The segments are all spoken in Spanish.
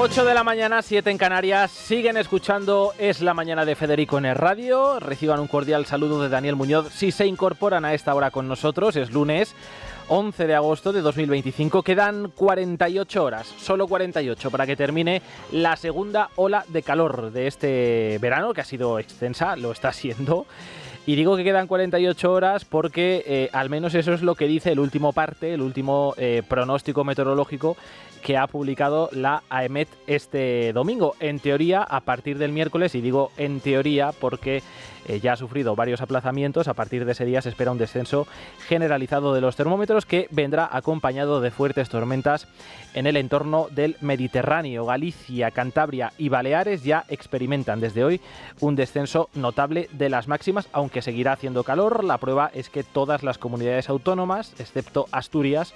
8 de la mañana, 7 en Canarias. Siguen escuchando Es la Mañana de Federico en el radio. Reciban un cordial saludo de Daniel Muñoz. Si se incorporan a esta hora con nosotros, es lunes 11 de agosto de 2025. Quedan 48 horas, solo 48, para que termine la segunda ola de calor de este verano, que ha sido extensa, lo está siendo. Y digo que quedan 48 horas porque al menos eso es lo que dice el último parte, el último pronóstico meteorológico que ha publicado la AEMET este domingo. En teoría, a partir del miércoles, y digo en teoría porque ya ha sufrido varios aplazamientos, a partir de ese día se espera un descenso generalizado de los termómetros que vendrá acompañado de fuertes tormentas en el entorno del Mediterráneo. Galicia, Cantabria y Baleares ya experimentan desde hoy un descenso notable de las máximas, aunque seguirá haciendo calor. La prueba es que todas las comunidades autónomas, excepto Asturias,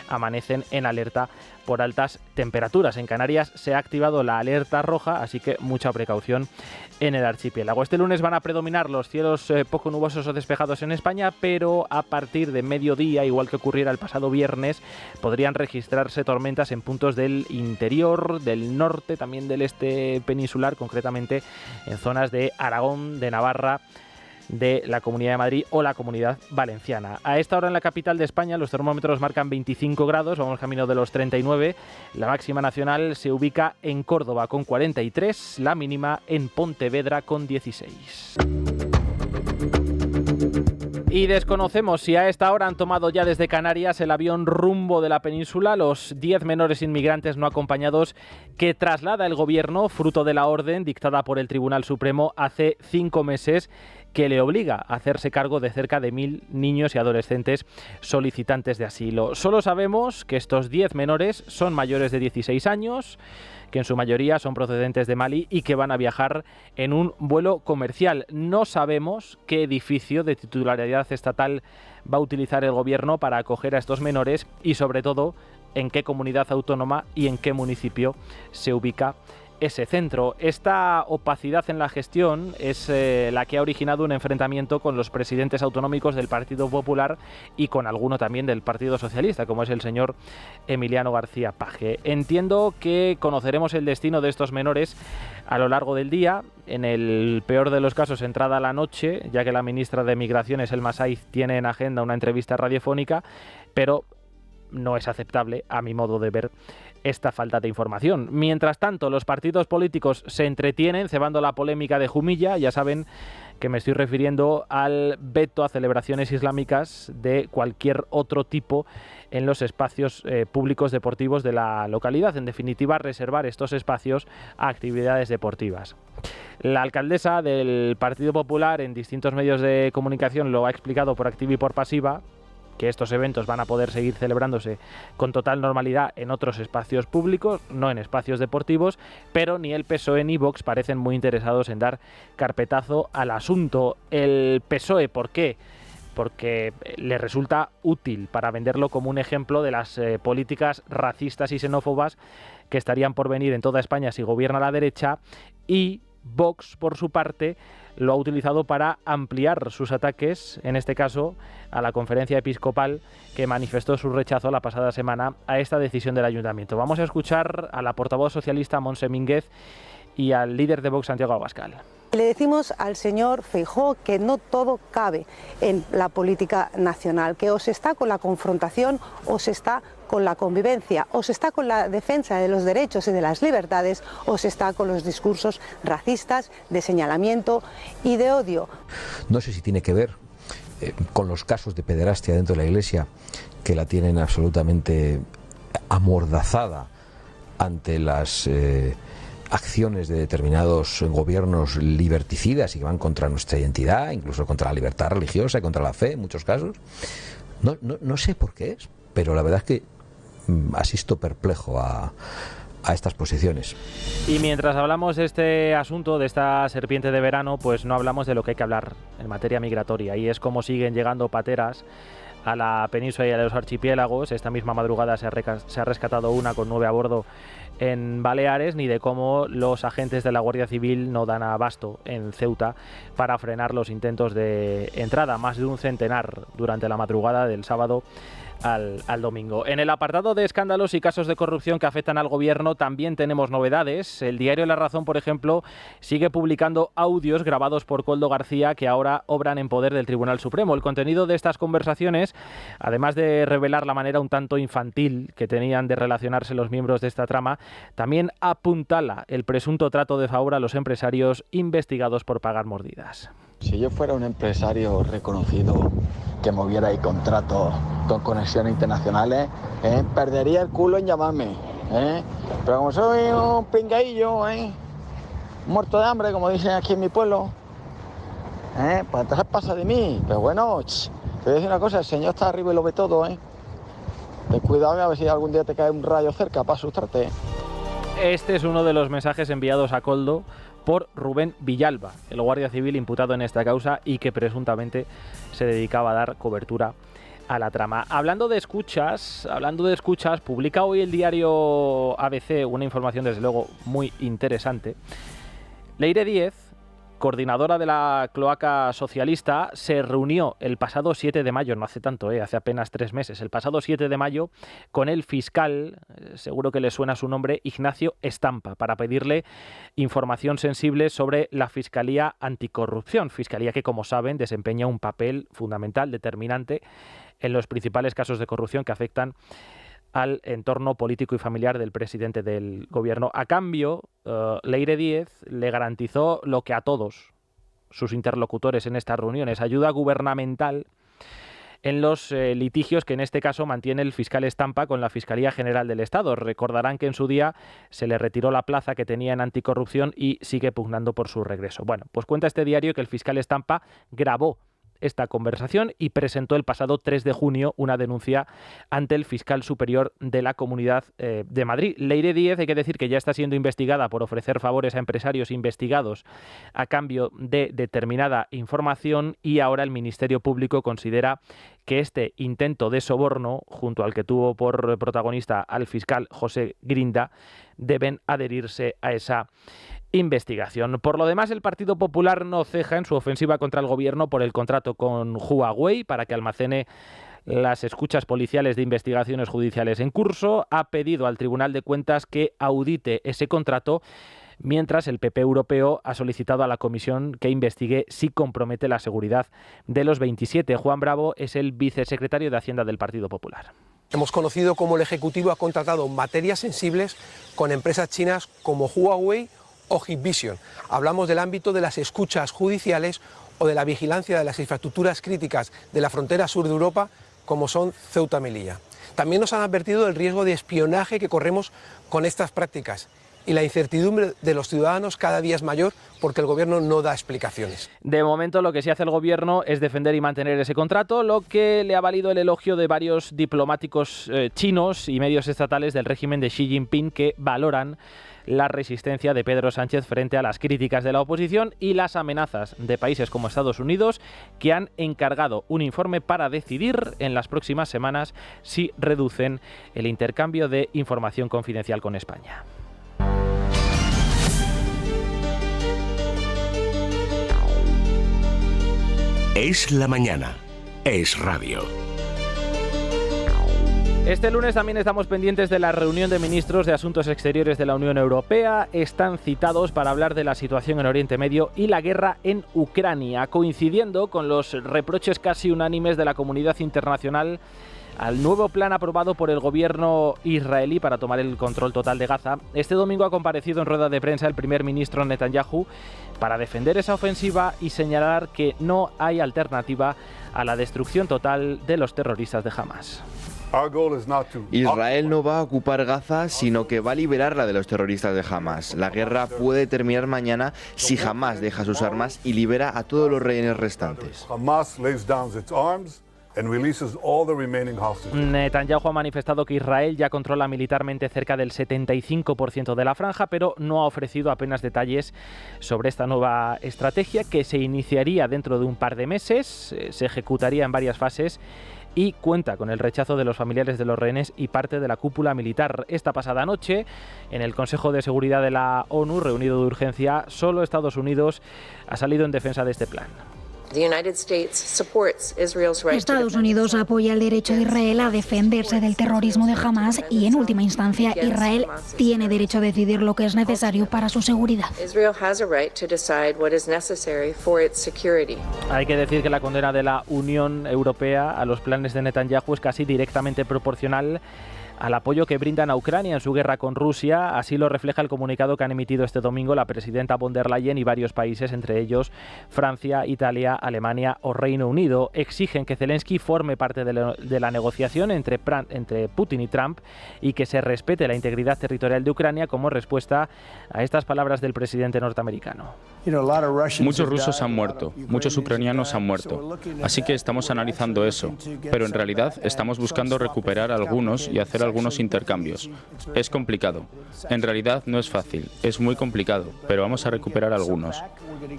amanecen en alerta por altas temperaturas. En Canarias se ha activado la alerta roja, así que mucha precaución en el archipiélago. Este lunes van a predominar los cielos poco nubosos o despejados en España, pero a partir de mediodía, igual que ocurriera el pasado viernes, podrían registrarse tormentas en puntos del interior, del norte, también del este peninsular, concretamente en zonas de Aragón, de Navarra, de la Comunidad de Madrid o la Comunidad Valenciana. A esta hora en la capital de España los termómetros marcan 25 grados, vamos camino de los 39. La máxima nacional se ubica en Córdoba con 43, la mínima en Pontevedra con 16. Y desconocemos si a esta hora han tomado ya desde Canarias el avión rumbo de la península los 10 menores inmigrantes no acompañados que traslada el gobierno, fruto de la orden dictada por el Tribunal Supremo hace 5 meses, que le obliga a hacerse cargo de cerca de 1.000 niños y adolescentes solicitantes de asilo. Solo sabemos que estos 10 menores son mayores de 16 años, que en su mayoría son procedentes de Mali y que van a viajar en un vuelo comercial. No sabemos qué edificio de titularidad estatal va a utilizar el gobierno para acoger a estos menores y, sobre todo, en qué comunidad autónoma y en qué municipio se ubica ese centro. Esta opacidad en la gestión es la que ha originado un enfrentamiento con los presidentes autonómicos del Partido Popular y con alguno también del Partido Socialista, como es el señor Emiliano García Paje. Entiendo que conoceremos el destino de estos menores a lo largo del día, en el peor de los casos entrada la noche, ya que la ministra de Migraciones, Elma Saiz, tiene en agenda una entrevista radiofónica, pero no es aceptable, a mi modo de ver, esta falta de información. Mientras tanto, los partidos políticos se entretienen cebando la polémica de Jumilla. Ya saben que me estoy refiriendo al veto a celebraciones islámicas de cualquier otro tipo en los espacios públicos deportivos de la localidad. En definitiva, reservar estos espacios a actividades deportivas. La alcaldesa del Partido Popular en distintos medios de comunicación lo ha explicado por activa y por pasiva, que estos eventos van a poder seguir celebrándose con total normalidad en otros espacios públicos, no en espacios deportivos, pero ni el PSOE ni Vox parecen muy interesados en dar carpetazo al asunto. El PSOE, ¿por qué? Porque le resulta útil para venderlo como un ejemplo de las políticas racistas y xenófobas que estarían por venir en toda España si gobierna la derecha, y Vox, por su parte, lo ha utilizado para ampliar sus ataques, en este caso a la conferencia episcopal que manifestó su rechazo la pasada semana a esta decisión del ayuntamiento. Vamos a escuchar a la portavoz socialista Montse Mínguez y al líder de Vox, Santiago Abascal. Le decimos al señor Feijóo que no todo cabe en la política nacional, que o se está con la confrontación o se está con la convivencia, o se está con la defensa de los derechos y de las libertades, o se está con los discursos racistas, de señalamiento y de odio. No sé si tiene que ver con los casos de pederastia dentro de la Iglesia, que la tienen absolutamente amordazada ante las acciones de determinados gobiernos liberticidas y que van contra nuestra identidad, incluso contra la libertad religiosa y contra la fe en muchos casos. No sé por qué es, pero la verdad es que asisto perplejo a estas posiciones. Y mientras hablamos de este asunto, de esta serpiente de verano, pues no hablamos de lo que hay que hablar en materia migratoria, y es cómo siguen llegando pateras a la península y a los archipiélagos. Esta misma madrugada se ha rescatado una con 9 a bordo en Baleares, ni de cómo los agentes de la Guardia Civil no dan abasto en Ceuta para frenar los intentos de entrada. Más de un centenar durante la madrugada del sábado al domingo. En el apartado de escándalos y casos de corrupción que afectan al gobierno también tenemos novedades. El diario La Razón, por ejemplo, sigue publicando audios grabados por Koldo García que ahora obran en poder del Tribunal Supremo. El contenido de estas conversaciones, además de revelar la manera un tanto infantil que tenían de relacionarse los miembros de esta trama, también apuntala el presunto trato de favor a los empresarios investigados por pagar mordidas. Si yo fuera un empresario reconocido que moviera ahí contratos con conexiones internacionales, perdería el culo en llamarme. Pero como soy un pingaillo, muerto de hambre, como dicen aquí en mi pueblo, pues entonces pasa de mí. Pero bueno, te voy a decir una cosa, el Señor está arriba y lo ve todo. Ten cuidado a ver si algún día te cae un rayo cerca para asustarte. Este es uno de los mensajes enviados a Koldo por Rubén Villalba, el guardia civil imputado en esta causa y que presuntamente se dedicaba a dar cobertura a la trama. Hablando de escuchas, publica hoy el diario ABC una información desde luego muy interesante. Leire Díez, coordinadora de la cloaca socialista, se reunió el pasado 7 de mayo, no hace tanto, hace apenas 3 meses, el pasado 7 de mayo, con el fiscal, seguro que le suena su nombre, Ignacio Estampa, para pedirle información sensible sobre la Fiscalía Anticorrupción, fiscalía que, como saben, desempeña un papel fundamental, determinante, en los principales casos de corrupción que afectan al entorno político y familiar del presidente del gobierno. A cambio, Leire Díez le garantizó lo que a todos sus interlocutores en estas reuniones: ayuda gubernamental en los litigios que en este caso mantiene el fiscal Estampa con la Fiscalía General del Estado. Recordarán que en su día se le retiró la plaza que tenía en anticorrupción y sigue pugnando por su regreso. Bueno, pues cuenta este diario que el fiscal Estampa grabó esta conversación y presentó el pasado 3 de junio una denuncia ante el fiscal superior de la Comunidad de Madrid. Leire Díez, hay que decir que ya está siendo investigada por ofrecer favores a empresarios investigados a cambio de determinada información, y ahora el Ministerio Público considera que este intento de soborno, junto al que tuvo por protagonista al fiscal José Grinda, deben adherirse a esa investigación. Por lo demás, el Partido Popular no ceja en su ofensiva contra el gobierno por el contrato con Huawei para que almacene las escuchas policiales de investigaciones judiciales en curso. Ha pedido al Tribunal de Cuentas que audite ese contrato, mientras el PP europeo ha solicitado a la Comisión que investigue si compromete la seguridad de los 27. Juan Bravo es el vicesecretario de Hacienda del Partido Popular. Hemos conocido cómo el Ejecutivo ha contratado materias sensibles con empresas chinas como Huawei o Hikvision. Hablamos del ámbito de las escuchas judiciales o de la vigilancia de las infraestructuras críticas de la frontera sur de Europa, como son Ceuta y Melilla. También nos han advertido del riesgo de espionaje que corremos con estas prácticas, y la incertidumbre de los ciudadanos cada día es mayor porque el gobierno no da explicaciones. De momento, lo que sí hace el gobierno es defender y mantener ese contrato, lo que le ha valido el elogio de varios diplomáticos chinos y medios estatales del régimen de Xi Jinping, que valoran la resistencia de Pedro Sánchez frente a las críticas de la oposición y las amenazas de países como Estados Unidos, que han encargado un informe para decidir en las próximas semanas si reducen el intercambio de información confidencial con España. Es la mañana. Es radio. Este lunes también estamos pendientes de la reunión de ministros de Asuntos Exteriores de la Unión Europea. Están citados para hablar de la situación en Oriente Medio y la guerra en Ucrania, coincidiendo con los reproches casi unánimes de la comunidad internacional al nuevo plan aprobado por el gobierno israelí para tomar el control total de Gaza. Este domingo ha comparecido en rueda de prensa el primer ministro Netanyahu para defender esa ofensiva y señalar que no hay alternativa a la destrucción total de los terroristas de Hamás. Israel no va a ocupar Gaza, sino que va a liberarla de los terroristas de Hamás. La guerra puede terminar mañana si Hamás deja sus armas y libera a todos los rehenes restantes. Netanyahu ha manifestado que Israel ya controla militarmente cerca del 75% de la franja, pero no ha ofrecido apenas detalles sobre esta nueva estrategia, que se iniciaría dentro de un par de meses, se ejecutaría en varias fases y cuenta con el rechazo de los familiares de los rehenes y parte de la cúpula militar. Esta pasada noche, en el Consejo de Seguridad de la ONU, reunido de urgencia, solo Estados Unidos ha salido en defensa de este plan. Estados Unidos apoya el derecho de Israel a defenderse del terrorismo de Hamás y, en última instancia, Israel tiene derecho a decidir lo que es necesario para su seguridad. Hay que decir que la condena de la Unión Europea a los planes de Netanyahu es casi directamente proporcional al apoyo que brindan a Ucrania en su guerra con Rusia. Así lo refleja el comunicado que han emitido este domingo la presidenta von der Leyen y varios países, entre ellos Francia, Italia, Alemania o Reino Unido. Exigen que Zelensky forme parte de la negociación entre Putin y Trump y que se respete la integridad territorial de Ucrania como respuesta a estas palabras del presidente norteamericano. Muchos rusos han muerto, muchos ucranianos han muerto, así que estamos analizando eso, pero en realidad estamos buscando recuperar algunos y hacer algunos intercambios. Es complicado, en realidad no es fácil, es muy complicado, pero vamos a recuperar algunos.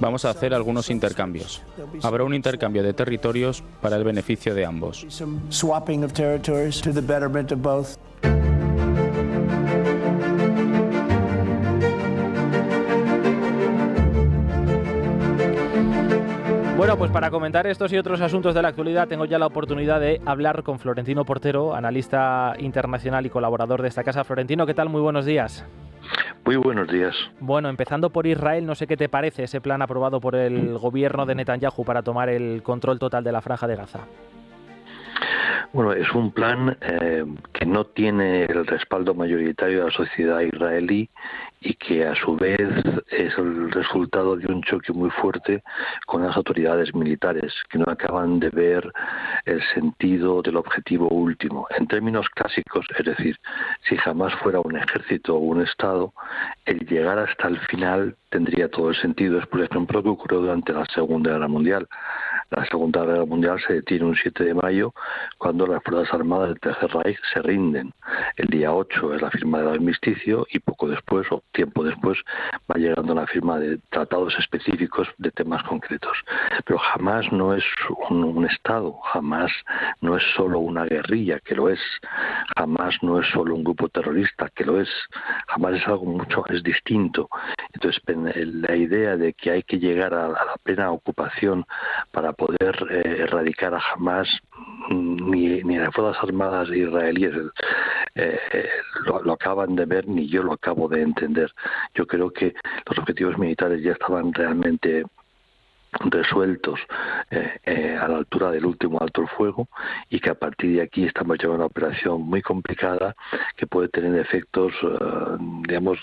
Vamos a hacer algunos intercambios. Habrá un intercambio de territorios para el beneficio de ambos. Bueno, pues para comentar estos y otros asuntos de la actualidad tengo ya la oportunidad de hablar con Florentino Portero, analista internacional y colaborador de esta casa. Florentino, ¿qué tal? Muy buenos días. Muy buenos días. Bueno, empezando por Israel, no sé qué te parece ese plan aprobado por el gobierno de Netanyahu para tomar el control total de la Franja de Gaza. Bueno, es un plan que no tiene el respaldo mayoritario de la sociedad israelí y que a su vez es el resultado de un choque muy fuerte con las autoridades militares, que no acaban de ver el sentido del objetivo último. En términos clásicos, es decir, si jamás fuera un ejército o un Estado, el llegar hasta el final tendría todo el sentido. Es, por ejemplo, lo que ocurrió durante la Segunda Guerra Mundial. La Segunda Guerra Mundial se detiene un 7 de mayo cuando las Fuerzas Armadas del Tercer Reich se rinden. El día 8 es la firma del armisticio y poco después, o tiempo después, va llegando la firma de tratados específicos de temas concretos. Pero jamás no es un Estado, jamás no es solo una guerrilla, que lo es, jamás no es solo un grupo terrorista, que lo es, jamás es algo mucho, es distinto. Entonces, la idea de que hay que llegar a la plena ocupación para poder erradicar a Hamás, ni las Fuerzas Armadas israelíes lo acaban de ver, ni yo lo acabo de entender. Yo creo que los objetivos militares ya estaban realmente resueltos a la altura del último alto el fuego y que a partir de aquí estamos llevando una operación muy complicada que puede tener efectos digamos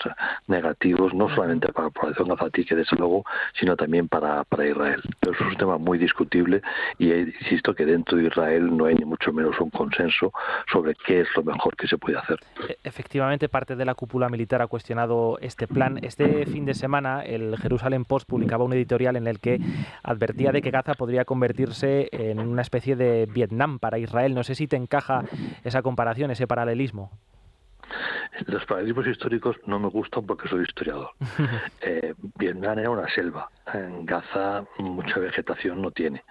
negativos no solamente para la población gazatí, que desde luego, sino también para Israel. Pero es un tema muy discutible y insisto que dentro de Israel no hay ni mucho menos un consenso sobre qué es lo mejor que se puede hacer. Efectivamente, parte de la cúpula militar ha cuestionado este plan. Este fin de semana el Jerusalem Post publicaba un editorial en el que advertía de que Gaza podría convertirse en una especie de Vietnam para Israel. No sé si te encaja esa comparación, ese paralelismo. Los paralelismos históricos no me gustan porque soy historiador. Vietnam era una selva. En Gaza mucha vegetación no tiene.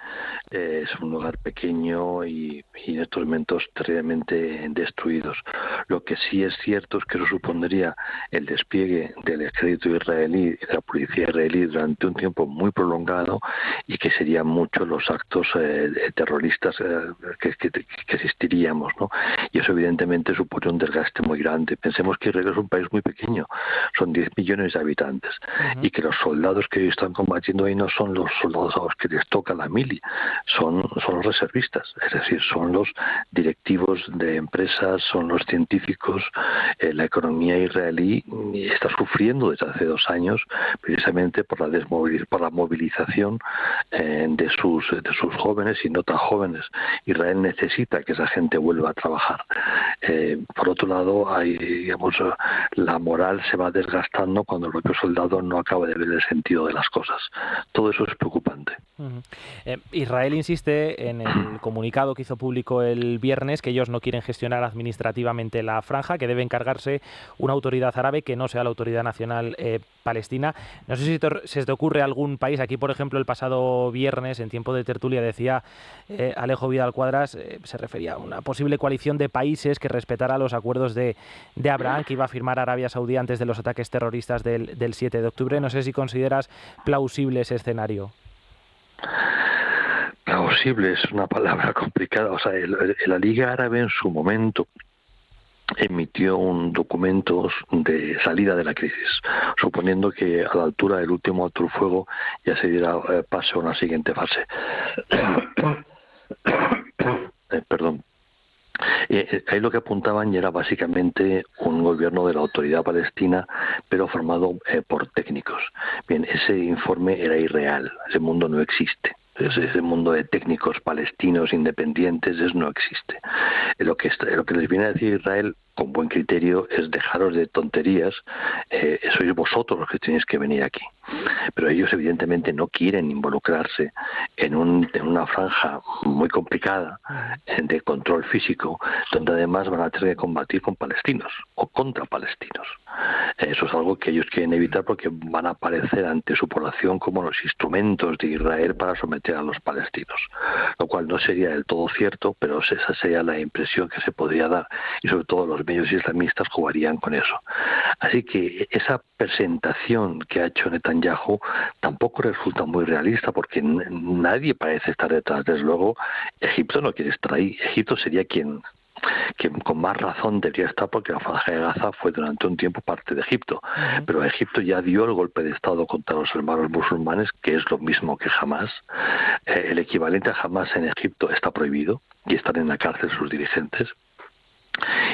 Es un lugar pequeño y en estos momentos terriblemente destruidos. Lo que sí es cierto es que eso supondría el despliegue del ejército israelí y de la policía israelí durante un tiempo muy prolongado y que serían muchos los actos terroristas que existiríamos, ¿no? Y eso evidentemente supone un desgaste muy grande. Pensemos que Israel es un país muy pequeño, son 10 millones de habitantes, y que los soldados que hoy están combatiendo ahí no son los soldados a los que les toca la mili, son los reservistas, es decir, son los directivos de empresas, son los científicos. La economía israelí está sufriendo desde hace 2 años precisamente por la movilización de sus jóvenes y no tan jóvenes. Israel necesita que esa gente vuelva a trabajar. Por otro lado, digamos, la moral se va desgastando cuando el propio soldado no acaba de ver el sentido de las cosas. Todo eso es preocupante. Israel insiste en el comunicado que hizo público el viernes que ellos no quieren gestionar administrativamente la franja, que debe encargarse una autoridad árabe que no sea la autoridad nacional palestina. No sé si se te ocurre algún país. Aquí, por ejemplo, el pasado viernes, en tiempo de tertulia, decía Alejo Vidal Cuadras, se refería a una posible coalición de países que respetara los acuerdos de Abraham, que iba a firmar Arabia Saudí antes de los ataques terroristas del 7 de octubre. No sé si consideras plausible ese escenario. Plausible es una palabra complicada. O sea, la Liga Árabe en su momento emitió un documento de salida de la crisis, suponiendo que a la altura del último alto el fuego ya se diera paso a una siguiente fase. Perdón. Ahí lo que apuntaban ya era básicamente un gobierno de la autoridad palestina, pero formado por técnicos. Bien, ese informe era irreal, ese mundo no existe. Ese mundo de técnicos palestinos independientes no existe. Lo que les viene a decir Israel con buen criterio es dejaros de tonterías, sois vosotros los que tenéis que venir aquí. Pero ellos evidentemente no quieren involucrarse en una franja muy complicada de control físico, donde además van a tener que combatir con palestinos o contra palestinos. Eso es algo que ellos quieren evitar porque van a aparecer ante su población como los instrumentos de Israel para someter a los palestinos, lo cual no sería del todo cierto, pero esa sería la impresión que se podría dar, y sobre todo los medios islamistas jugarían con eso. Así que esa presentación que ha hecho Netanyahu tampoco resulta muy realista, porque nadie parece estar detrás. Desde luego, Egipto no quiere estar ahí. Egipto sería quien con más razón debería estar, porque la Franja de Gaza fue durante un tiempo parte de Egipto, pero Egipto ya dio el golpe de Estado contra los hermanos musulmanes, que es lo mismo que Hamás. El equivalente a Hamás en Egipto está prohibido y están en la cárcel sus dirigentes.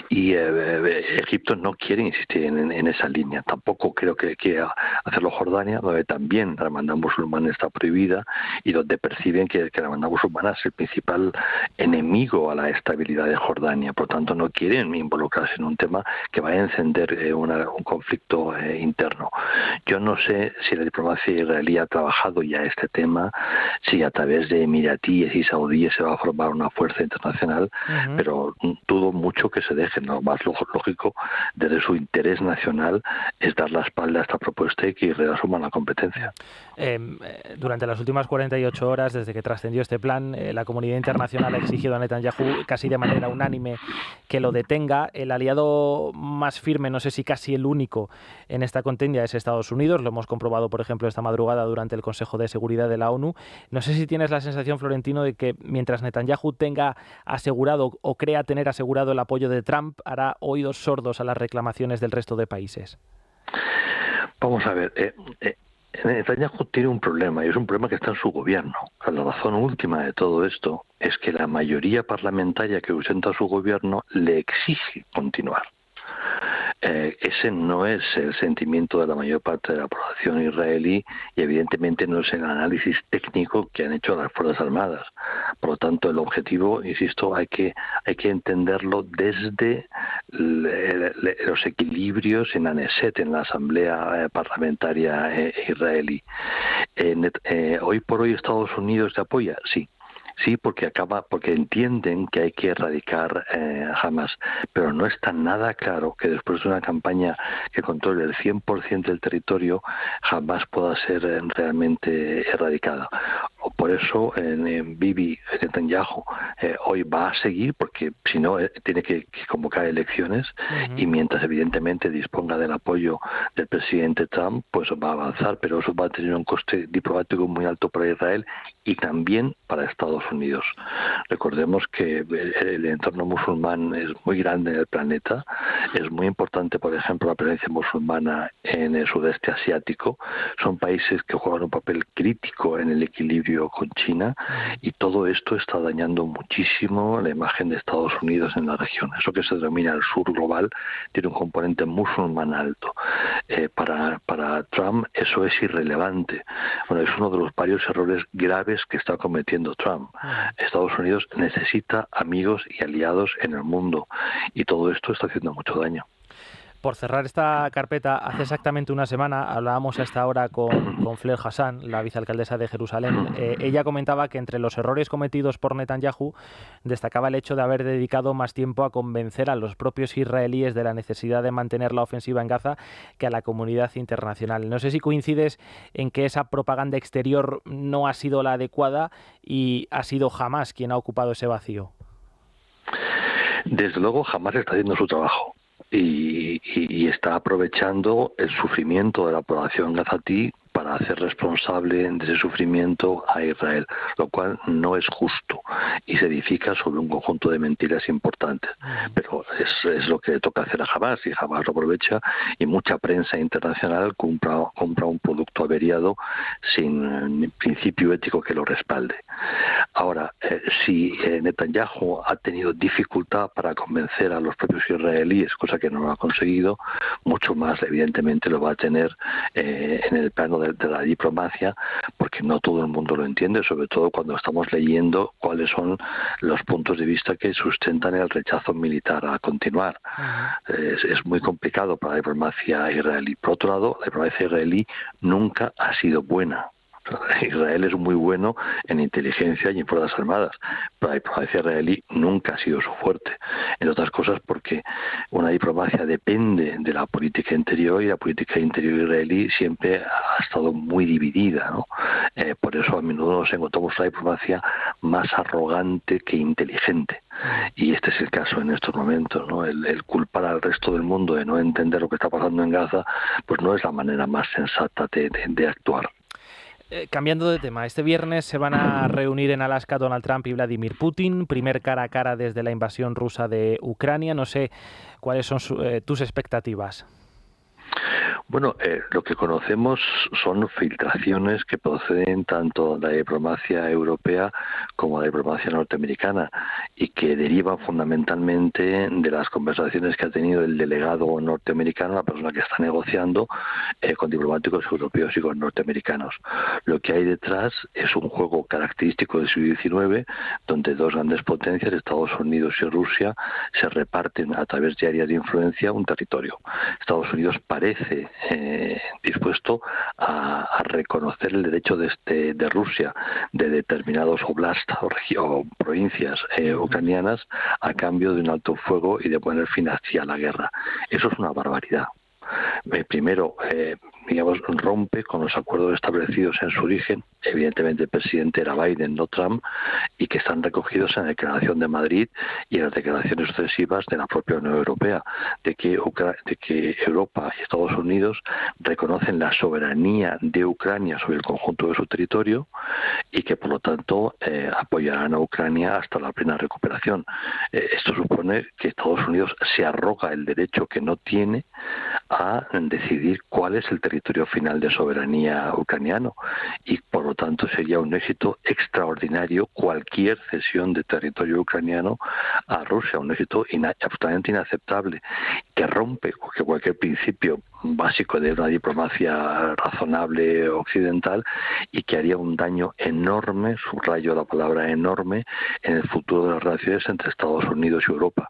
Y Egipto no quiere insistir en esa línea. Tampoco creo que quiera hacerlo Jordania, donde también la hermandad musulmana está prohibida y donde perciben que la hermandad musulmana es el principal enemigo a la estabilidad de Jordania. Por tanto, no quieren involucrarse en un tema que va a encender un conflicto interno. Yo no sé si la diplomacia israelí ha trabajado ya este tema, si a través de emiratíes y saudíes se va a formar una fuerza internacional, pero dudo mucho que se dejen. Lo más lógico desde su interés nacional es dar la espalda a esta propuesta y que Israel asuma la competencia. Durante las últimas 48 horas, desde que trascendió este plan, la comunidad internacional ha exigido a Netanyahu casi de manera unánime que lo detenga. El aliado más firme, no sé si casi el único en esta contienda, es Estados Unidos. Lo hemos comprobado, por ejemplo, esta madrugada durante el Consejo de Seguridad de la ONU. No sé si tienes la sensación, Florentino, de que mientras Netanyahu tenga asegurado o crea tener asegurado el apoyo de Trump, hará oídos sordos a las reclamaciones del resto de países. Vamos a ver, Netanyahu tiene un problema, y es un problema que está en su gobierno. La razón última de todo esto es que la mayoría parlamentaria que sustenta su gobierno le exige continuar. Ese no es el sentimiento de la mayor parte de la población israelí, y evidentemente no es el análisis técnico que han hecho las Fuerzas Armadas. Por lo tanto, el objetivo, insisto, hay que entenderlo desde los equilibrios en la Knesset, en la Asamblea Parlamentaria israelí. Hoy por hoy Estados Unidos te apoya, sí. Sí, porque entienden que hay que erradicar Hamás, pero no está nada claro que después de una campaña que controle el 100% del territorio, Hamás pueda ser realmente erradicada. Por eso Bibi Netanyahu hoy va a seguir, porque si no tiene que convocar elecciones, y mientras evidentemente disponga del apoyo del presidente Trump, pues va a avanzar, pero eso va a tener un coste diplomático muy alto para Israel y también para Estados Unidos. Recordemos que el entorno musulmán es muy grande en el planeta, es muy importante, por ejemplo, la presencia musulmana en el sudeste asiático. Son países que juegan un papel crítico en el equilibrio con China, y todo esto está dañando muchísimo la imagen de Estados Unidos en la región. Eso que se denomina el sur global tiene un componente musulmán alto. Para Trump eso es irrelevante. Bueno, es uno de los varios errores graves que está cometiendo Trump. Estados Unidos necesita amigos y aliados en el mundo, y todo esto está haciendo mucho daño. Por cerrar esta carpeta, hace exactamente una semana hablábamos a esta hora con Fleur Hassan, la vicealcaldesa de Jerusalén. Ella comentaba que entre los errores cometidos por Netanyahu destacaba el hecho de haber dedicado más tiempo a convencer a los propios israelíes de la necesidad de mantener la ofensiva en Gaza que a la comunidad internacional. No sé si coincides en que esa propaganda exterior no ha sido la adecuada y ha sido Hamás quien ha ocupado ese vacío. Desde luego Hamás está haciendo su trabajo. Y está aprovechando el sufrimiento de la población gazatí para hacer responsable de ese sufrimiento a Israel, lo cual no es justo y se edifica sobre un conjunto de mentiras importantes. Pero es lo que toca hacer a Hamas, y Hamas lo aprovecha, y mucha prensa internacional compra un producto averiado sin principio ético que lo respalde. Ahora, si Netanyahu ha tenido dificultad para convencer a los propios israelíes, cosa que no lo ha conseguido, mucho más evidentemente lo va a tener en el plano de la diplomacia, porque no todo el mundo lo entiende, sobre todo cuando estamos leyendo cuáles son los puntos de vista que sustentan el rechazo militar a continuar. Es muy complicado para la diplomacia israelí. Por otro lado, la diplomacia israelí nunca ha sido buena. Israel es muy bueno en inteligencia y en fuerzas armadas, pero la diplomacia israelí nunca ha sido su fuerte, entre otras cosas porque una diplomacia depende de la política interior, y la política interior israelí siempre ha estado muy dividida, ¿no? Por eso a menudo nos encontramos una diplomacia más arrogante que inteligente, y este es el caso en estos momentos, ¿no? El culpar al resto del mundo de no entender lo que está pasando en Gaza, pues no es la manera más sensata de actuar. Cambiando de tema, este viernes se van a reunir en Alaska Donald Trump y Vladimir Putin, primer cara a cara desde la invasión rusa de Ucrania. No sé cuáles son tus expectativas. Bueno, lo que conocemos son filtraciones que proceden tanto de la diplomacia europea como de la diplomacia norteamericana, y que derivan fundamentalmente de las conversaciones que ha tenido el delegado norteamericano, la persona que está negociando, con diplomáticos europeos y con norteamericanos. Lo que hay detrás es un juego característico del siglo XIX, donde dos grandes potencias, Estados Unidos y Rusia, se reparten a través de áreas de influencia un territorio. Estados Unidos parece dispuesto a reconocer el derecho de Rusia de determinados oblasts o provincias ucranianas a cambio de un alto el fuego y de poner fin hacia la guerra. Eso es una barbaridad. Primero, digamos, rompe con los acuerdos establecidos en su origen. Evidentemente el presidente era Biden, no Trump, y que están recogidos en la Declaración de Madrid y en las declaraciones sucesivas de la propia Unión Europea, de que Europa y Estados Unidos reconocen la soberanía de Ucrania sobre el conjunto de su territorio, y que por lo tanto apoyarán a Ucrania hasta la plena recuperación. Esto supone que Estados Unidos se arroga el derecho que no tiene a decidir cuál es el territorio final de soberanía ucraniano, y por lo tanto sería un éxito extraordinario cualquier cesión de territorio ucraniano a Rusia, un éxito absolutamente inaceptable, que rompe cualquier principio básico de una diplomacia razonable occidental, y que haría un daño enorme, subrayo la palabra enorme, en el futuro de las relaciones entre Estados Unidos y Europa.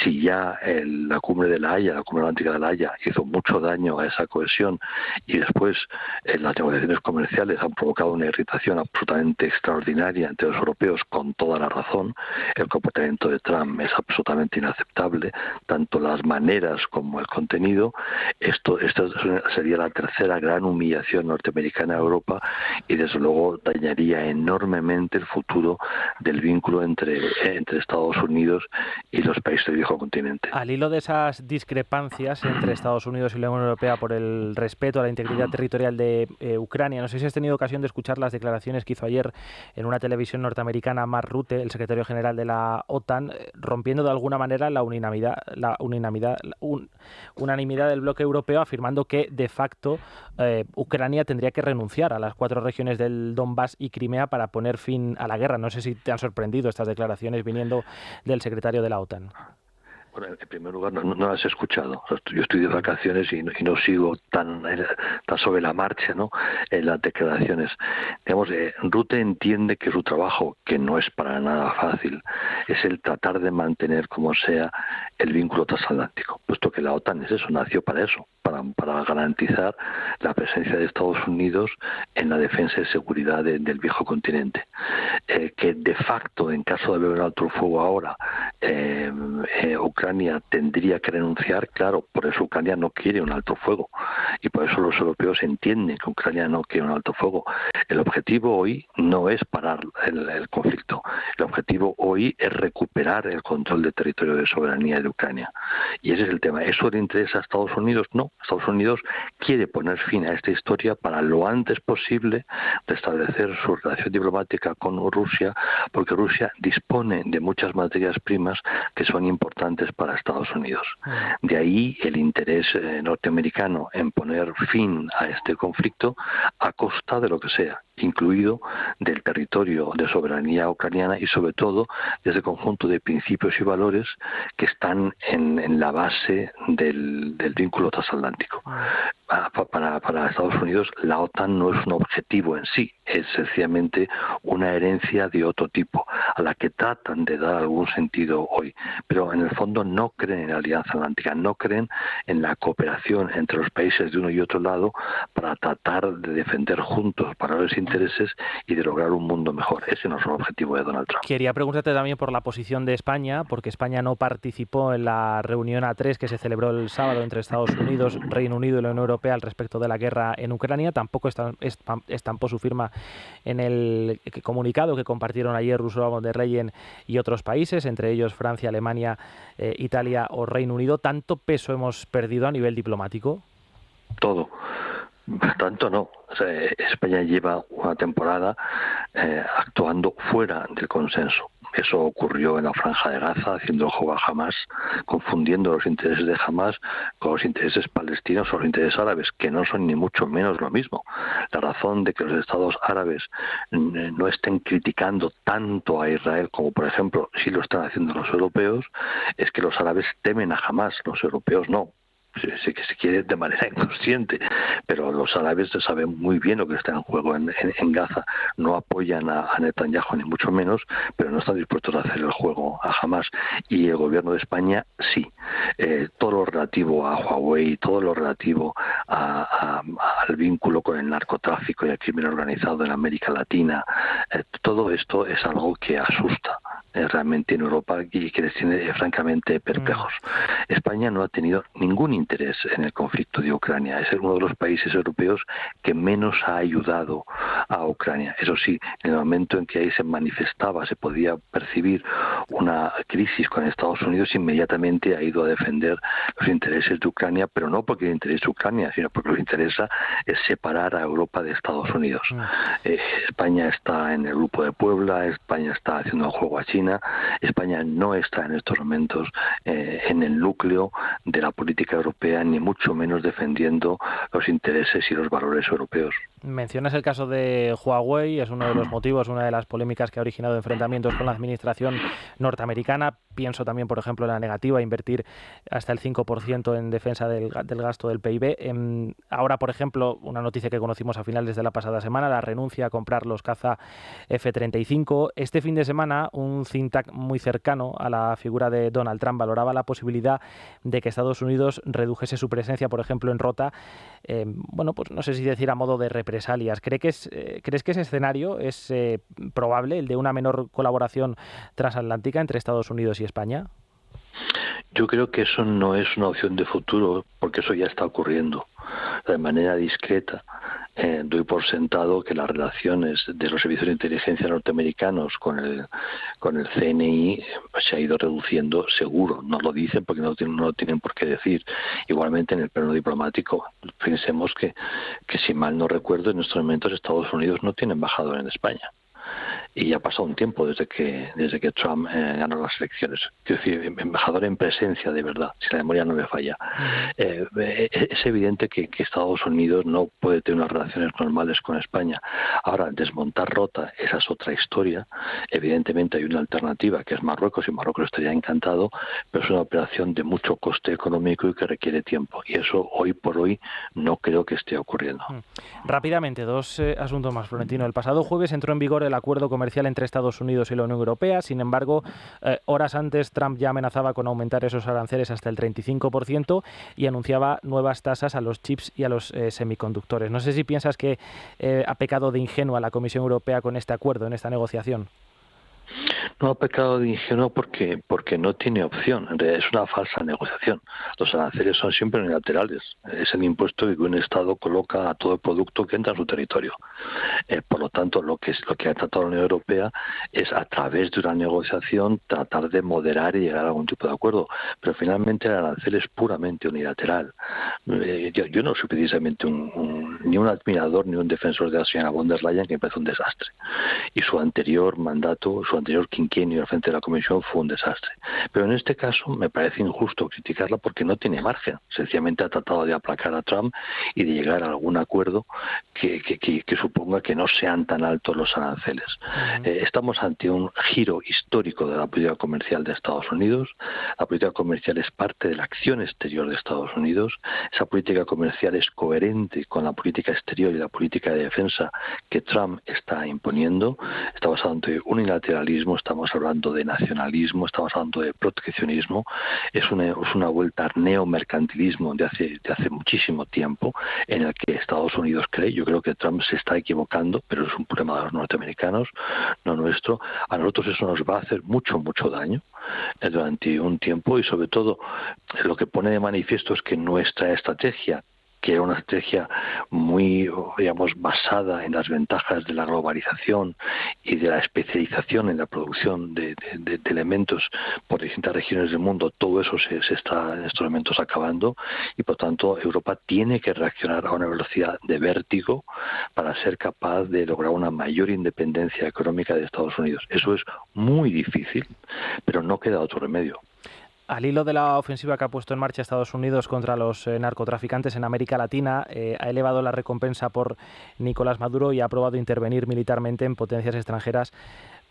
Si ya la cumbre de La Haya, la cumbre atlántica de La Haya, hizo mucho daño a esa cohesión, y después las negociaciones comerciales han provocado una irritación absolutamente extraordinaria entre los europeos, con toda la razón. El comportamiento de Trump es absolutamente inaceptable, tanto las maneras como el contenido. Esto sería la tercera gran humillación norteamericana a Europa, y desde luego dañaría enormemente el futuro del vínculo entre Estados Unidos y los países del viejo continente. Al hilo de esas discrepancias entre Estados Unidos y la Unión Europea por el respeto a la integridad territorial de Ucrania, no sé si has tenido ocasión de escuchar las declaraciones que hizo ayer en una televisión norteamericana Mark Rutte, el secretario general de la OTAN, rompiendo de alguna manera la unanimidad del bloque europeo, afirmando que de facto Ucrania tendría que renunciar a las 4 regiones del Donbass y Crimea para poner fin a la guerra. No sé si te han sorprendido estas declaraciones viniendo del secretario de la OTAN. Bueno, en primer lugar, no las he escuchado. Yo estoy de vacaciones y no sigo tan sobre la marcha, ¿no?, en las declaraciones. Digamos, Rutte entiende que su trabajo, que no es para nada fácil, es el tratar de mantener como sea el vínculo transatlántico, puesto que la OTAN es eso, nació para eso, para garantizar la presencia de Estados Unidos en la defensa y seguridad del viejo continente. Que de facto, en caso de haber un alto el fuego ahora, Ucrania tendría que renunciar, claro, por eso Ucrania no quiere un alto fuego. y por eso los europeos entienden que Ucrania no quiere un alto fuego. El objetivo hoy no es parar el conflicto, el objetivo hoy es recuperar el control del territorio de soberanía de Ucrania, y ese es el tema. ¿Eso le interesa a Estados Unidos? No, Estados Unidos quiere poner fin a esta historia para lo antes posible restablecer su relación diplomática con Rusia, porque Rusia dispone de muchas materias primas que son importantes para Estados Unidos. De ahí el interés norteamericano en poner fin a este conflicto a costa de lo que sea, incluido del territorio de soberanía ucraniana y sobre todo de ese conjunto de principios y valores que están en la base del vínculo transatlántico. Para Estados Unidos la OTAN no es un objetivo en sí, es sencillamente una herencia de otro tipo a la que tratan de dar algún sentido hoy, pero en el fondo no creen en la Alianza Atlántica, no creen en la cooperación entre los países de uno y otro lado para tratar de defender juntos para los intereses y de lograr un mundo mejor. Ese no es un objetivo de Donald Trump. Quería preguntarte también por la posición de España, porque España no participó en la reunión A3 que se celebró el sábado entre Estados Unidos, Reino Unido y la Unión Europea al respecto de la guerra en Ucrania. Tampoco estampó su firma en el comunicado que compartieron ayer Ursula von der Leyen y otros países, entre ellos Francia, Alemania, Italia o Reino Unido. ¿Tanto peso hemos perdido a nivel diplomático? Todo. Tanto no. O sea, España lleva una temporada actuando fuera del consenso. Eso ocurrió en la Franja de Gaza, haciendo el juego a Hamás, confundiendo los intereses de Hamás con los intereses palestinos o los intereses árabes, que no son ni mucho menos lo mismo. La razón de que los estados árabes no estén criticando tanto a Israel como, por ejemplo, sí lo están haciendo los europeos, es que los árabes temen a Hamás, los europeos no. Sí que se quiere de manera inconsciente, pero los árabes saben muy bien lo que está en juego en Gaza. No apoyan a Netanyahu ni mucho menos, pero no están dispuestos a hacer el juego a Hamás. Y el gobierno de España sí. Todo lo relativo a Huawei, todo lo relativo al vínculo con el narcotráfico y el crimen organizado en América Latina, todo esto es algo que asusta realmente en Europa y que les tiene francamente perplejos. España no ha tenido ningún interés en el conflicto de Ucrania. Es uno de los países europeos que menos ha ayudado a Ucrania. Eso sí, en el momento en que ahí se manifestaba, se podía percibir una crisis con Estados Unidos, inmediatamente ha ido a defender los intereses de Ucrania, pero no porque le interese Ucrania, sino porque lo que interesa es separar a Europa de Estados Unidos. España está en el Grupo de Puebla, España está haciendo el juego a China, España no está en estos momentos en el núcleo de la política europea, ni mucho menos defendiendo los intereses y los valores europeos. Mencionas el caso de Huawei, es uno de los motivos, una de las polémicas que ha originado enfrentamientos con la administración norteamericana. Pienso también, por ejemplo, en la negativa a invertir hasta el 5% en defensa del gasto del PIB. Ahora, por ejemplo, una noticia que conocimos a finales de la pasada semana, la renuncia a comprar los caza F-35. Este fin de semana, un think tank muy cercano a la figura de Donald Trump valoraba la posibilidad de que Estados Unidos redujese su presencia, por ejemplo, en Rota, pues no sé si decir a modo de represalias. ¿Crees que ese escenario es probable, el de una menor colaboración transatlántica entre Estados Unidos y España? Yo creo que eso no es una opción de futuro, porque eso ya está ocurriendo de manera discreta. Doy por sentado que las relaciones de los servicios de inteligencia norteamericanos con el CNI se ha ido reduciendo, seguro. No lo dicen porque no lo tienen por qué decir. Igualmente en el plano diplomático, pensemos que si mal no recuerdo, en estos momentos Estados Unidos no tiene embajador en España. Y ya ha pasado un tiempo desde que Trump ganó las elecciones. Quiero decir, embajador en presencia de verdad, si la memoria no me falla. Es evidente que Estados Unidos no puede tener unas relaciones normales con España. Ahora, desmontar Rota, esa es otra historia. Evidentemente hay una alternativa que es Marruecos, y Marruecos estaría encantado, pero es una operación de mucho coste económico y que requiere tiempo. Y eso hoy por hoy no creo que esté ocurriendo. Rápidamente, dos asuntos más, Florentino. El pasado jueves entró en vigor el acuerdo comercial entre Estados Unidos y la Unión Europea. Sin embargo, horas antes Trump ya amenazaba con aumentar esos aranceles hasta el 35% y anunciaba nuevas tasas a los chips y a los semiconductores. No sé si piensas que ha pecado de ingenua la Comisión Europea con este acuerdo, en esta negociación. No ha pecado de ingenuo porque no tiene opción. En realidad es una falsa negociación. Los aranceles son siempre unilaterales. Es el impuesto que un Estado coloca a todo el producto que entra en su territorio. Por lo tanto, lo que ha tratado la Unión Europea es, a través de una negociación, tratar de moderar y llegar a algún tipo de acuerdo. Pero finalmente el arancel es puramente unilateral. Yo no soy precisamente ni un admirador ni un defensor de la señora von der Leyen, que me parece un desastre. Y su anterior mandato, su anterior quinquenio al frente de la Comisión fue un desastre. Pero en este caso me parece injusto criticarla porque no tiene margen. Sencillamente ha tratado de aplacar a Trump y de llegar a algún acuerdo que suponga que no sean tan altos los aranceles. Estamos ante un giro histórico de la política comercial de Estados Unidos. La política comercial es parte de la acción exterior de Estados Unidos. Esa política comercial es coherente con la política exterior y la política de defensa que Trump está imponiendo. Estamos hablando de unilateralismo, estamos hablando de nacionalismo, estamos hablando de proteccionismo. Es una vuelta al neomercantilismo de hace muchísimo tiempo, en el que Estados Unidos cree. Yo creo que Trump se está equivocando, pero es un problema de los norteamericanos, no nuestro. A nosotros eso nos va a hacer mucho daño durante un tiempo, y sobre todo lo que pone de manifiesto es que nuestra estrategia, que era una estrategia muy, digamos, basada en las ventajas de la globalización y de la especialización en la producción de elementos por distintas regiones del mundo, todo eso se está en estos momentos acabando, y por tanto Europa tiene que reaccionar a una velocidad de vértigo para ser capaz de lograr una mayor independencia económica de Estados Unidos. Eso es muy difícil, pero no queda otro remedio. Al hilo de la ofensiva que ha puesto en marcha Estados Unidos contra los narcotraficantes en América Latina, ha elevado la recompensa por Nicolás Maduro y ha aprobado intervenir militarmente en potencias extranjeras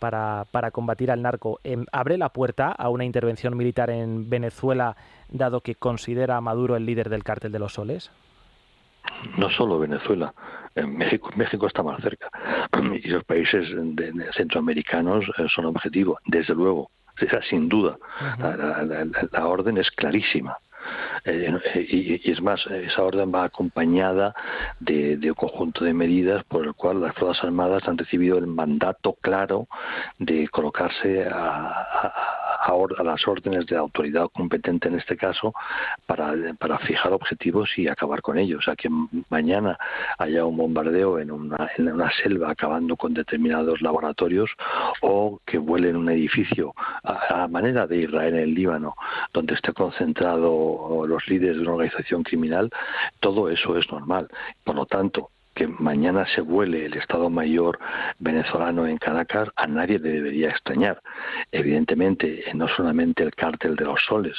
para combatir al narco. ¿Abre la puerta a una intervención militar en Venezuela, dado que considera a Maduro el líder del Cártel de los Soles? No solo Venezuela, México está más cerca, y los países centroamericanos son objetivo, desde luego. O sea, sin duda, la orden es clarísima. Y es más, esa orden va acompañada de un conjunto de medidas por el cual las Fuerzas Armadas han recibido el mandato claro de colocarse a las órdenes de la autoridad competente, en este caso, para fijar objetivos y acabar con ellos. O sea, que mañana haya un bombardeo en una selva acabando con determinados laboratorios, o que vuelen un edificio a la manera de Israel en el Líbano, donde esté concentrado los líderes de una organización criminal, todo eso es normal. Por lo tanto, que mañana se vuele el Estado Mayor venezolano en Caracas, a nadie le debería extrañar. Evidentemente, no solamente el Cártel de los Soles,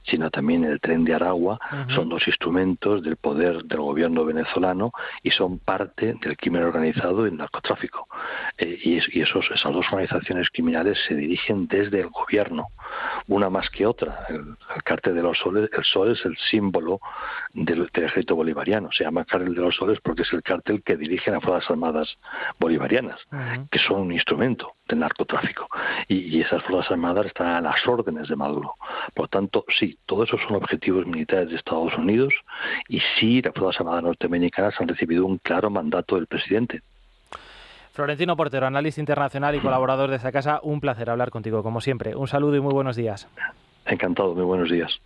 sino también el Tren de Aragua, son dos instrumentos del poder del gobierno venezolano y son parte del crimen organizado y el narcotráfico. Y esas dos organizaciones criminales se dirigen desde el gobierno, una más que otra. El Cártel de los Soles, el Sol es el símbolo del ejército bolivariano. Se llama Cártel de los Soles porque es el cártel que dirigen las Fuerzas Armadas bolivarianas, que son un instrumento del narcotráfico. Y esas Fuerzas Armadas están a las órdenes de Maduro. Por lo tanto, sí, todos esos son objetivos militares de Estados Unidos, y sí, las Fuerzas Armadas norteamericanas han recibido un claro mandato del presidente. Florentino Portero, analista internacional y colaborador de esta casa, un placer hablar contigo, como siempre. Un saludo y muy buenos días. Encantado, muy buenos días.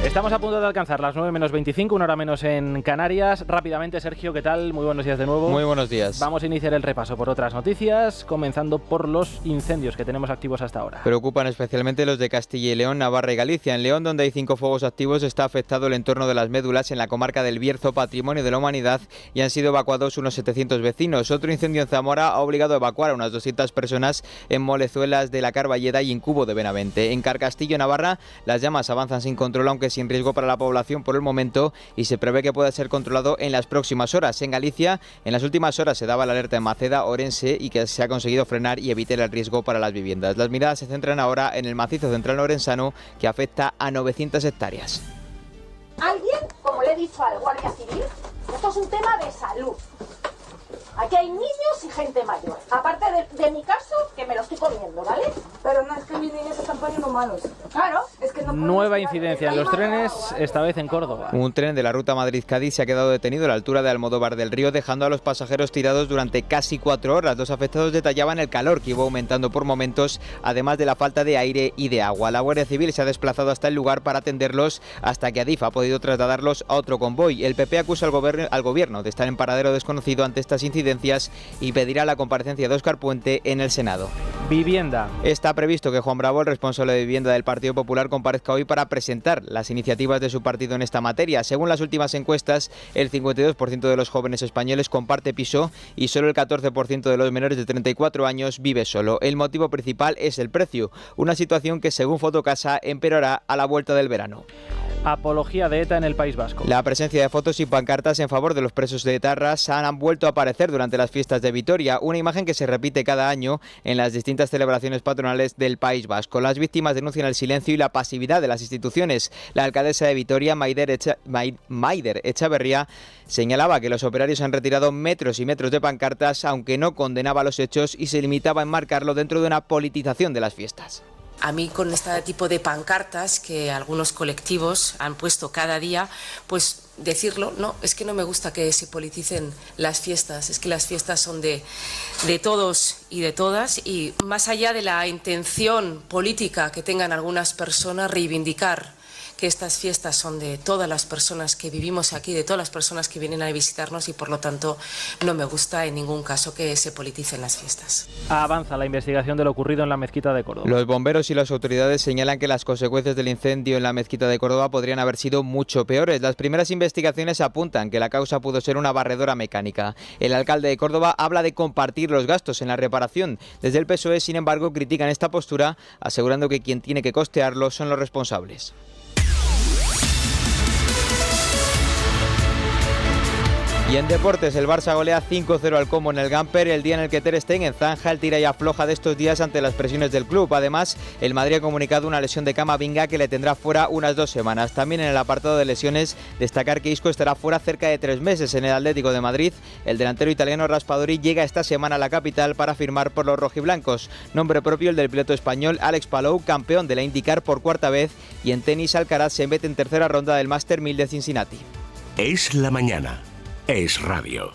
Estamos a punto de alcanzar las 9 menos 25, una hora menos en Canarias. Rápidamente, Sergio, ¿qué tal? Muy buenos días de nuevo. Muy buenos días. Vamos a iniciar el repaso por otras noticias, comenzando por los incendios que tenemos activos hasta ahora. Preocupan especialmente los de Castilla y León, Navarra y Galicia. En León, donde hay 5 fuegos activos, está afectado el entorno de las Médulas en la comarca del Bierzo, Patrimonio de la Humanidad, y han sido evacuados unos 700 vecinos. Otro incendio en Zamora ha obligado a evacuar a unas 200 personas en Molezuelas de la Carballeda y en Cubo de Benavente. En Carcastillo, Navarra, las llamas avanzan sin control, aunque sin riesgo para la población por el momento, y se prevé que pueda ser controlado en las próximas horas. En Galicia, en las últimas horas se daba la alerta en Maceda, Orense, y que se ha conseguido frenar y evitar el riesgo para las viviendas. Las miradas se centran ahora en el macizo central orensano, que afecta a 900 hectáreas. Alguien, como le he dicho al Guardia Civil, esto es un tema de salud. Aquí hay niños y gente mayor. Aparte de mi caso, que me lo estoy comiendo, ¿vale? Pero no, es que mis niños se están poniendo malos. Claro, es que no Nueva incidencia en los trenes, esta vez en Córdoba. Un tren de la ruta Madrid-Cádiz se ha quedado detenido a la altura de Almodóvar del Río, dejando a los pasajeros tirados durante casi 4 horas. Los afectados detallaban el calor que iba aumentando por momentos, además de la falta de aire y de agua. La Guardia Civil se ha desplazado hasta el lugar para atenderlos, hasta que Adif ha podido trasladarlos a otro convoy. El PP acusa al gobierno de estar en paradero desconocido ante estas incidencias y pedirá la comparecencia de Óscar Puente en el Senado. Vivienda. Está previsto que Juan Bravo, el responsable de vivienda del Partido Popular, comparezca hoy para presentar las iniciativas de su partido en esta materia. Según las últimas encuestas, el 52% de los jóvenes españoles comparte piso y solo el 14% de los menores de 34 años vive solo. El motivo principal es el precio, una situación que según Fotocasa empeorará a la vuelta del verano. Apología de ETA en el País Vasco. La presencia de fotos y pancartas en favor de los presos de ETA han vuelto a aparecer durante las fiestas de Vitoria, una imagen que se repite cada año en las distintas celebraciones patronales del País Vasco. Las víctimas denuncian el silencio y la pasividad de las instituciones. La alcaldesa de Vitoria, Maider Echaverría, señalaba que los operarios han retirado metros y metros de pancartas, aunque no condenaba los hechos y se limitaba a enmarcarlo dentro de una politización de las fiestas. A mí con este tipo de pancartas que algunos colectivos han puesto cada día, pues decirlo, no, es que no me gusta que se politicen las fiestas, es que las fiestas son de todos y de todas, y más allá de la intención política que tengan algunas personas, reivindicar que estas fiestas son de todas las personas que vivimos aquí, de todas las personas que vienen a visitarnos, y por lo tanto no me gusta en ningún caso que se politicen las fiestas. Avanza la investigación de lo ocurrido en la mezquita de Córdoba. Los bomberos y las autoridades señalan que las consecuencias del incendio en la mezquita de Córdoba podrían haber sido mucho peores. Las primeras investigaciones apuntan que la causa pudo ser una barredora mecánica. El alcalde de Córdoba habla de compartir los gastos en la reparación. Desde el PSOE, sin embargo, critican esta postura, asegurando que quien tiene que costearlo son los responsables. Y en deportes, el Barça golea 5-0 al Como en el Gamper, el día en el que Ter Stegen zanja el tira y afloja de estos días ante las presiones del club. Además, el Madrid ha comunicado una lesión de Camavinga que le tendrá fuera unas 2 semanas. También en el apartado de lesiones, destacar que Isco estará fuera cerca de 3 meses en el Atlético de Madrid. El delantero italiano Raspadori llega esta semana a la capital para firmar por los rojiblancos. Nombre propio el del piloto español Alex Palou, campeón de la IndyCar por 4ª vez, y en tenis Alcaraz se mete en 3ª ronda del Master 1000 de Cincinnati. Es la mañana. Es radio.